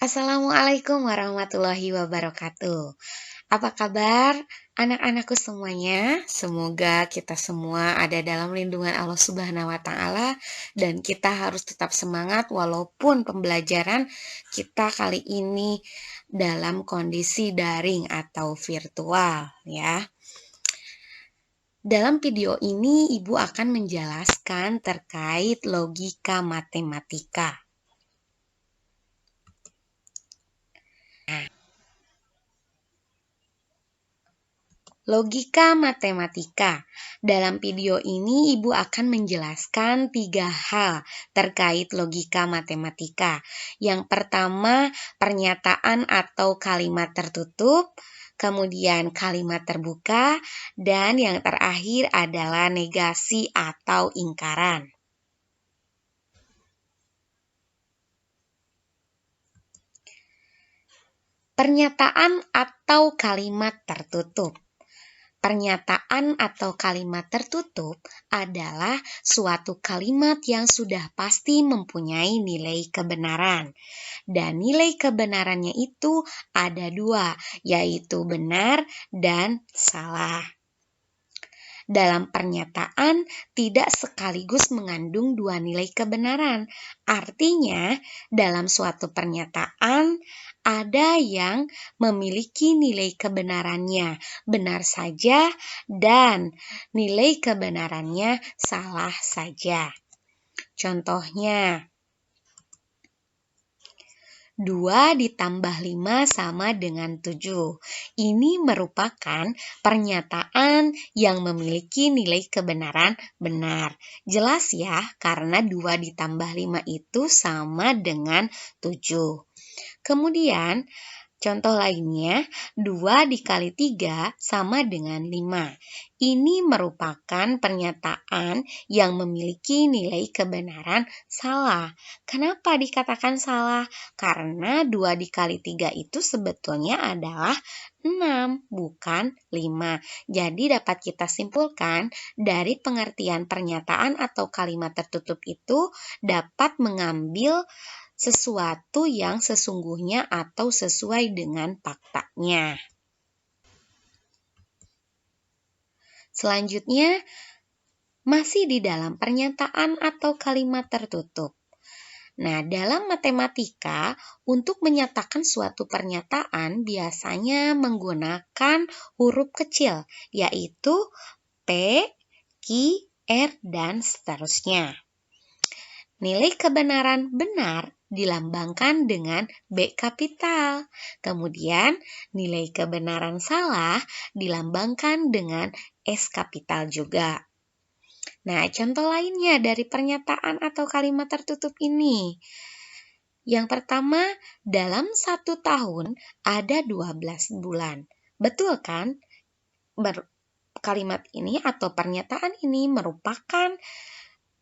Assalamualaikum warahmatullahi wabarakatuh. Apa kabar anak-anakku semuanya? Semoga kita semua ada dalam lindungan Allah Subhanahu wa Ta'ala, dan kita harus tetap semangat walaupun pembelajaran kita kali ini dalam kondisi daring atau virtual, ya. Dalam video ini, Ibu akan menjelaskan terkait logika matematika. Logika matematika. Dalam video ini, Ibu akan menjelaskan 3 hal terkait logika matematika. Yang pertama, pernyataan atau kalimat tertutup, kemudian kalimat terbuka, dan yang terakhir adalah negasi atau ingkaran. Pernyataan atau kalimat tertutup. Pernyataan atau kalimat tertutup adalah suatu kalimat yang sudah pasti mempunyai nilai kebenaran. Dan nilai kebenarannya itu ada 2, yaitu benar dan salah. Dalam pernyataan tidak sekaligus mengandung 2 nilai kebenaran. Artinya, dalam suatu pernyataan ada yang memiliki nilai kebenarannya benar saja dan nilai kebenarannya salah saja. Contohnya, 2 ditambah 5 sama dengan 7. Ini merupakan pernyataan yang memiliki nilai kebenaran benar. Jelas ya, karena 2 ditambah 5 itu sama dengan 7. Kemudian, contoh lainnya, 2 dikali 3 sama dengan 5. Ini merupakan pernyataan yang memiliki nilai kebenaran salah. Kenapa dikatakan salah? Karena 2 dikali 3 itu sebetulnya adalah 6, bukan 5. Jadi dapat kita simpulkan dari pengertian pernyataan atau kalimat tertutup itu dapat mengambil sesuatu yang sesungguhnya atau sesuai dengan faktanya. Selanjutnya, masih di dalam pernyataan atau kalimat tertutup. Nah, dalam matematika, untuk menyatakan suatu pernyataan biasanya menggunakan huruf kecil, yaitu P, Q, R, dan seterusnya. Nilai kebenaran benar dilambangkan dengan B kapital. Kemudian, nilai kebenaran salah dilambangkan dengan S kapital juga. Nah, contoh lainnya dari pernyataan atau kalimat tertutup ini. Yang pertama, dalam 1 tahun ada 12 bulan. Betul kan? Kalimat ini atau pernyataan ini merupakan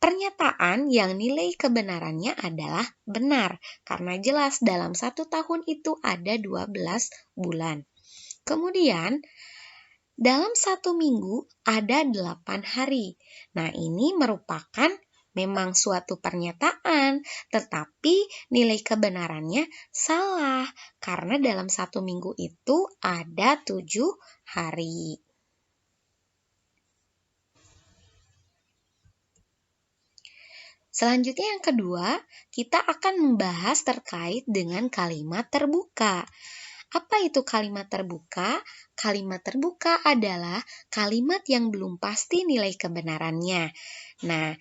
pernyataan yang nilai kebenarannya adalah benar, karena jelas dalam 1 tahun itu ada 12 bulan. Kemudian, dalam 1 minggu ada 8 hari. Nah, ini merupakan memang suatu pernyataan, tetapi nilai kebenarannya salah, karena dalam 1 minggu itu ada 7 hari. Selanjutnya yang kedua, kita akan membahas terkait dengan kalimat terbuka. Apa itu kalimat terbuka? Kalimat terbuka adalah kalimat yang belum pasti nilai kebenarannya. Nah,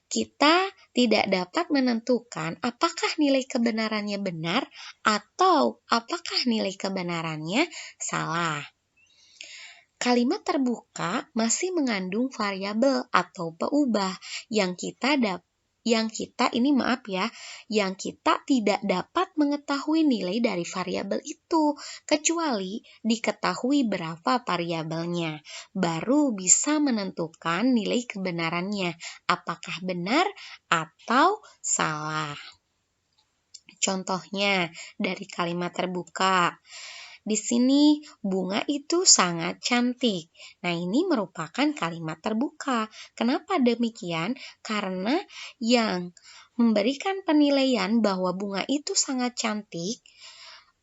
kita tidak dapat menentukan apakah nilai kebenarannya benar atau apakah nilai kebenarannya salah. Kalimat terbuka masih mengandung variabel atau peubah yang kita tidak dapat mengetahui nilai dari variabel itu, kecuali diketahui berapa variabelnya. Baru bisa menentukan nilai kebenarannya, apakah benar atau salah. Contohnya dari kalimat terbuka. Di sini bunga itu sangat cantik. Nah, ini merupakan kalimat terbuka. Kenapa demikian? Karena yang memberikan penilaian bahwa bunga itu sangat cantik,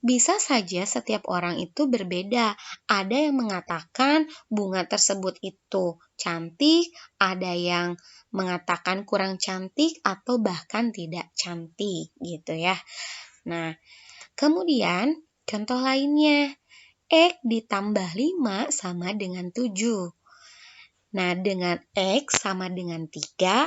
bisa saja setiap orang itu berbeda. Ada yang mengatakan bunga tersebut itu cantik, ada yang mengatakan kurang cantik atau bahkan tidak cantik gitu ya. Nah, kemudian contoh lainnya, X ditambah 5 sama dengan 7. Nah, dengan X sama dengan 3,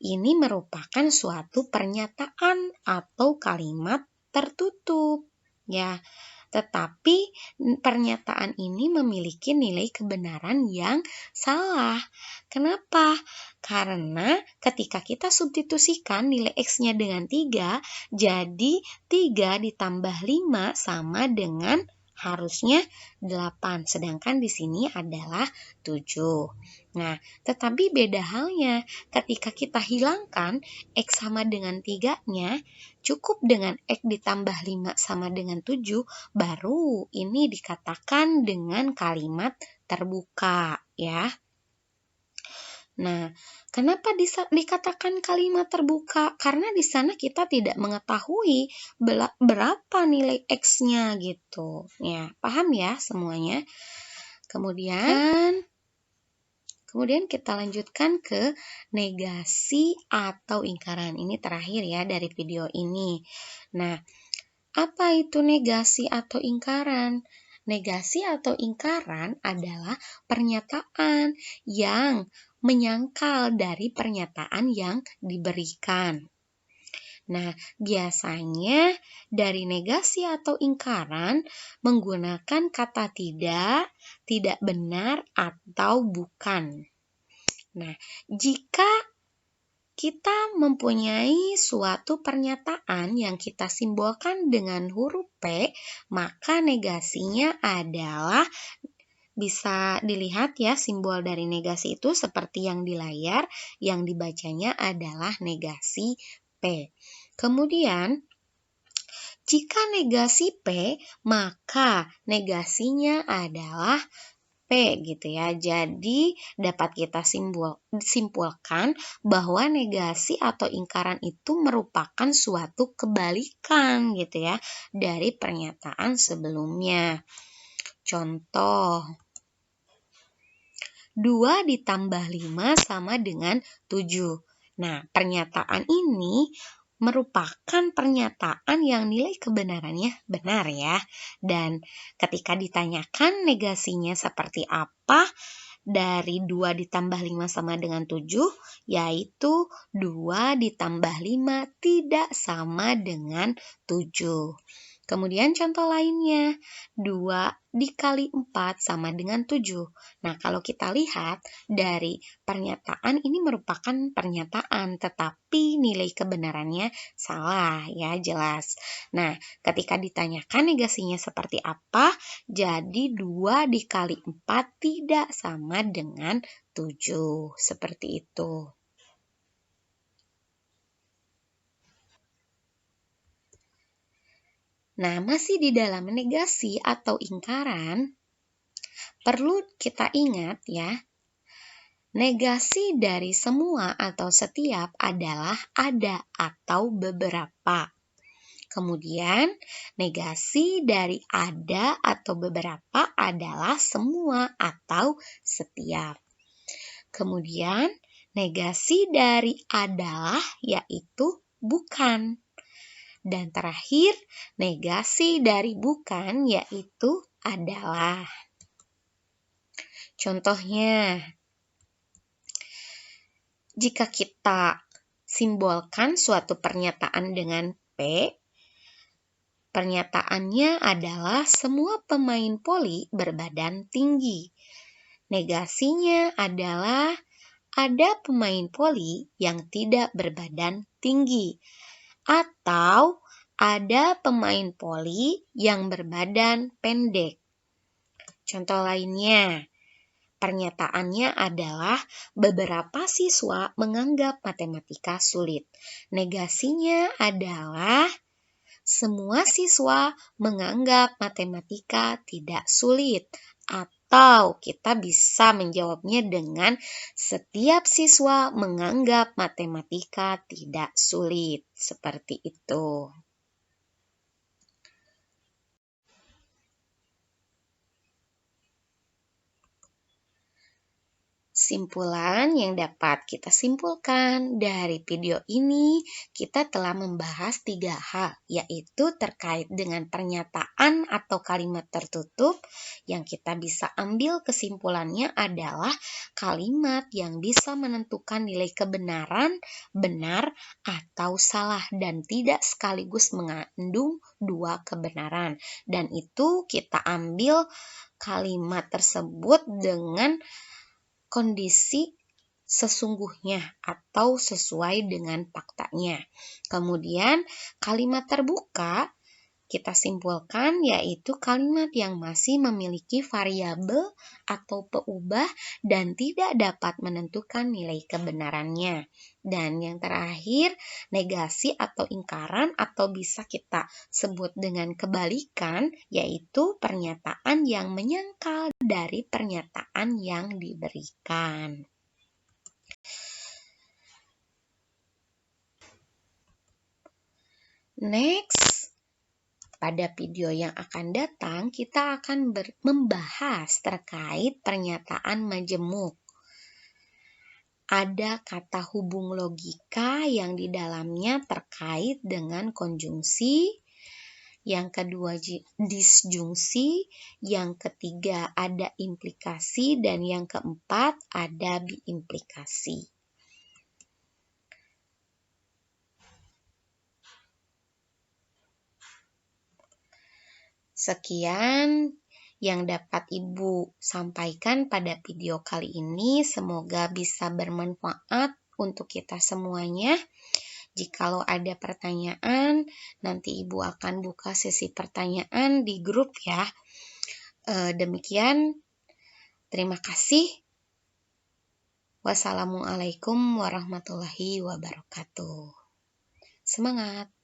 ini merupakan suatu pernyataan atau kalimat tertutup. Ya, tetapi pernyataan ini memiliki nilai kebenaran yang salah. Kenapa? Karena ketika kita substitusikan nilai X-nya dengan 3, jadi 3 ditambah 5 sama dengan harusnya 8, sedangkan di sini adalah 7. Nah, tetapi beda halnya ketika kita hilangkan X sama dengan 3-nya, cukup dengan X ditambah 5 sama dengan 7, baru ini dikatakan dengan kalimat terbuka ya. Nah, kenapa dikatakan kalimat terbuka? Karena di sana kita tidak mengetahui berapa nilai X-nya gitu. Ya, paham ya semuanya? Kemudian kita lanjutkan ke negasi atau ingkaran. Ini terakhir ya dari video ini. Nah, apa itu negasi atau ingkaran? Negasi atau ingkaran adalah pernyataan yang menyangkal dari pernyataan yang diberikan. Nah, biasanya dari negasi atau ingkaran menggunakan kata tidak benar, atau bukan. Nah, jika kita mempunyai suatu pernyataan yang kita simbolkan dengan huruf P, maka negasinya adalah, bisa dilihat ya simbol dari negasi itu seperti yang di layar, yang dibacanya adalah negasi P. Kemudian, jika negasi P, maka negasinya adalah P gitu ya. Jadi dapat kita simpulkan bahwa negasi atau ingkaran itu merupakan suatu kebalikan gitu ya dari pernyataan sebelumnya. Contoh, 2 ditambah 5 sama dengan 7. Nah, pernyataan ini merupakan pernyataan yang nilai kebenarannya benar ya. Dan ketika ditanyakan negasinya seperti apa dari 2 ditambah 5 sama dengan 7, yaitu 2 ditambah 5 tidak sama dengan 7. Kemudian contoh lainnya, 2 dikali 4 sama dengan 7. Nah, kalau kita lihat dari pernyataan ini merupakan pernyataan, tetapi nilai kebenarannya salah ya, jelas. Nah, ketika ditanyakan negasinya seperti apa, jadi 2 dikali 4 tidak sama dengan 7. Seperti itu. Nah, masih di dalam negasi atau ingkaran, perlu kita ingat ya, negasi dari semua atau setiap adalah ada atau beberapa. Kemudian, negasi dari ada atau beberapa adalah semua atau setiap. Kemudian, negasi dari adalah yaitu bukan. Dan terakhir, negasi dari bukan yaitu adalah. Contohnya, jika kita simbolkan suatu pernyataan dengan P, pernyataannya adalah semua pemain voli berbadan tinggi. Negasinya adalah ada pemain voli yang tidak berbadan tinggi, atau ada pemain voli yang berbadan pendek. Contoh lainnya, pernyataannya adalah beberapa siswa menganggap matematika sulit. Negasinya adalah semua siswa menganggap matematika tidak sulit, Atau kita bisa menjawabnya dengan setiap siswa menganggap matematika tidak sulit. Seperti itu. Simpulan yang dapat kita simpulkan dari video ini, kita telah membahas 3 hal, yaitu terkait dengan pernyataan atau kalimat tertutup. Yang kita bisa ambil kesimpulannya adalah kalimat yang bisa menentukan nilai kebenaran, benar, atau salah, dan tidak sekaligus mengandung dua kebenaran. Dan itu kita ambil kalimat tersebut dengan kondisi sesungguhnya atau sesuai dengan faktanya. Kemudian kalimat terbuka kita simpulkan yaitu kalimat yang masih memiliki variabel atau peubah dan tidak dapat menentukan nilai kebenarannya. Dan yang terakhir, negasi atau ingkaran atau bisa kita sebut dengan kebalikan, yaitu pernyataan yang menyangkal dari pernyataan yang diberikan. Next, pada video yang akan datang, kita akan membahas terkait pernyataan majemuk. Ada kata hubung logika yang di dalamnya terkait dengan konjungsi, yang kedua disjungsi, yang ketiga ada implikasi, dan yang keempat ada biimplikasi. Sekian yang dapat Ibu sampaikan pada video kali ini. Semoga bisa bermanfaat untuk kita semuanya. Jikalau ada pertanyaan, nanti Ibu akan buka sesi pertanyaan di grup ya. Demikian, terima kasih. Wassalamualaikum warahmatullahi wabarakatuh. Semangat!